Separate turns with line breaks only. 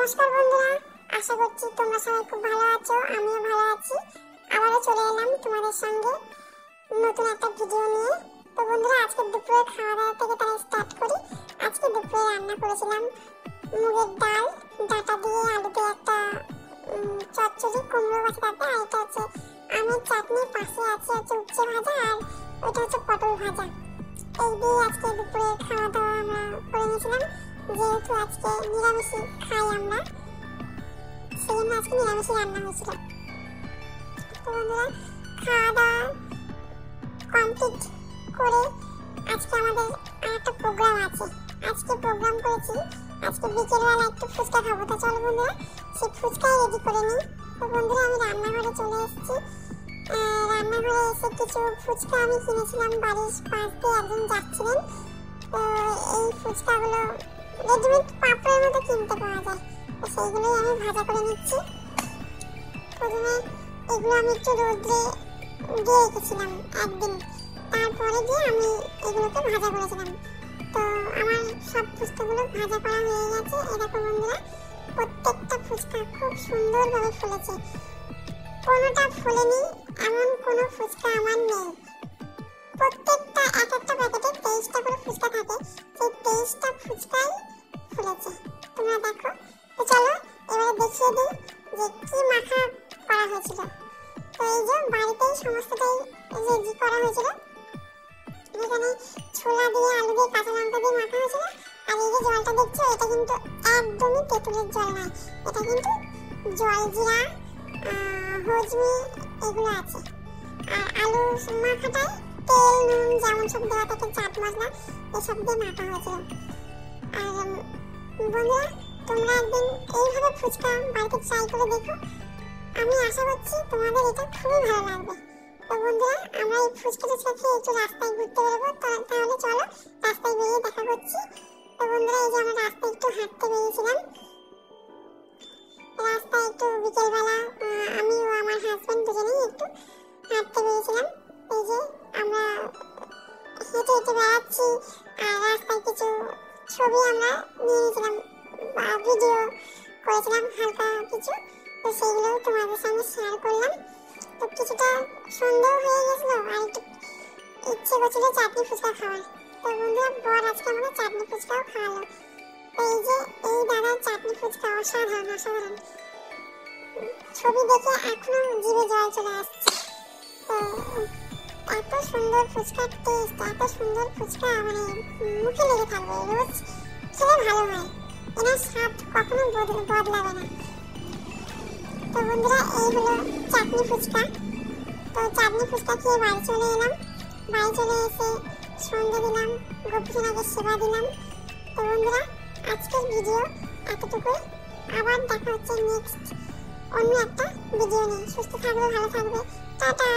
নমস্কার বন্ধুরা, আশা করছি তোমরা সবাই খুব ভালো আছো। আমিও ভালো আছি। আবারও চলে এলাম তোমাদের সঙ্গে নতুন একটা ভিডিও নিয়ে। তো বন্ধুরা, আজকে দুপুরে খাওয়া দাওয়া থেকে তারা স্টার্ট করি। আজকে দুপুরে রান্না করেছিলাম মুগের ডাল, ডাটা দিয়ে আলু দিয়ে একটা চচ্চড়ি, কুমড়ো গাছ তাতে, আর এটা হচ্ছে আমের চাটনি, পাশে আছে উচ্ছে ভাজা, আর ওইটা হচ্ছে পটল ভাজা। এই দিয়ে আজকে দুপুরে খাওয়া দাওয়া আমরা করে নিয়েছিলাম। যেহেতু আজকে নিরামিষই খাই আমরা, সেই জন্য আজকে নিরামিষই রান্না হয়েছিল। তো বন্ধুরা, খাওয়া দাওয়া কমপ্লিট করে আজকে আমাদের একটা প্রোগ্রাম আছে। আজকে প্রোগ্রাম করেছি, আজকে বিকেলবেলা একটু ফুচকা খাবো। তো চলো বন্ধুরা, সেই ফুচকাই রেডি করে নিই। তো বন্ধুরা, আমি রান্নাঘরে চলে এসেছি। রান্নাঘরে এসে কিছু ফুচকা আমি কিনেছিলাম, বাড়ির পাশ দিয়ে একজন যাচ্ছিলেন। তো এই ফুচকাগুলো রেডিমেড পাপড়ের মতো কিনতে পাওয়া যায়, তো সেইগুলোই আমি ভাজা করে নিচ্ছি। প্রথমে এগুলো আমি একটু রোদ্রে দিয়ে রেখেছিলাম একদিন, তারপরে দিয়ে আমি এগুলোকে ভাজা করেছিলাম। তো আমার সব ফুচকাগুলো ভাজা করা হয়ে গেছে। এরকম বন্ধুরা, প্রত্যেকটা ফুচকা খুব সুন্দরভাবে ফুলেছে, কোনোটা ফুলেনি এমন কোনো ফুচকা আমার নেই। প্রত্যেকটা এক একটা প্যাকেটে 23টা করে ফুচকা থাকে, সেই 23টা ফুচকাই ফুলেছে। তোমরা দেখো। তো চলো এবারে দেখিয়ে দিই যে কি মাখা করা হয়েছিল। তো এই যে বাড়িতেই সমস্তটাই রেডি করা হয়েছিল। এখানে ছোলা দিয়ে, আলু দিয়ে, কাঁচা লঙ্কা দিয়ে মাখা হয়েছিল। আর এই যে জলটা দেখছো, এটা কিন্তু একদমই তেঁতুলের জল নয়, এটা কিন্তু জলজিরা, হজমি এগুলো আছে। আর আলু মাখাটাই তেল, নুন যেমন সব দেওয়া থাকে, চাট মশলা এসব দিয়ে মাখা হয়েছিল। আর বন্ধুরা, তোমরা একদিন এইভাবে ফুচকা বাড়িতে ট্রাই করে দেখো। আমি আশা করছি তোমাদের এটা খুবই ভালো লাগবে। তো বন্ধুরা, আমরা এই ফুচকাটা খেয়ে একটু রাস্তায় ঘুরতে বেরোবো। তাহলে চলো রাস্তায় বেরিয়ে দেখা করছি। তো বন্ধুরা, এই যে আমরা রাস্তায় একটু হাঁটতে বেরিয়েছিলাম। রাস্তায় একটু বিকেলবেলা আমি ও আমার হাজবেন্ড দুজনেই একটু হাঁটতে বেরিয়েছিলাম। এই যে আমরা হেঁটে হেঁটে বেড়াচ্ছি, আর রাস্তায় কিছু ছবি আমরা নিয়ে নিয়েছিলাম বা ভিডিও করেছিলাম হালকা কিছু। তো সেইগুলো তোমাদের সঙ্গে শেয়ার করলাম। তো কিছুটা সন্দেহ হয়ে গেছিল, আর একটু ইচ্ছে করছিল চাটনি ফুচকা খাওয়ার। তো বন্ধুরা, বর আজকে আমাকে চাটনি ফুচকাও খাওয়ালো। তো এই যে এই দাদার চাটনি ফুচকা অসাধারণ অসাধারণ, ছবি দেখে এখনো জিভে জল চলে আসছে। তো এত সুন্দর ফুচকার টেস্ট, এত সুন্দর ফুচকা মানে মুখে লেগে থাকবে, রোজ খেলে ভালো হয়, এনার স্বাদ কখনো বদলাবে না। তো বন্ধুরা, এই হলো চাটনি ফুচকা। তো চাটনি ফুচকা খেয়ে বাড়ি চলে এলাম। বাড়ি চলে এসে সন্ধ্যে দিলাম, গোপীনাথের সেবা দিলাম। তো বন্ধুরা, আজকের ভিডিও এতটুকুই। আবার দেখা হচ্ছে নেক্সট অন্য একটা ভিডিও নিয়ে। সুস্থ থাকবে, ভালো থাকবে, টাটা।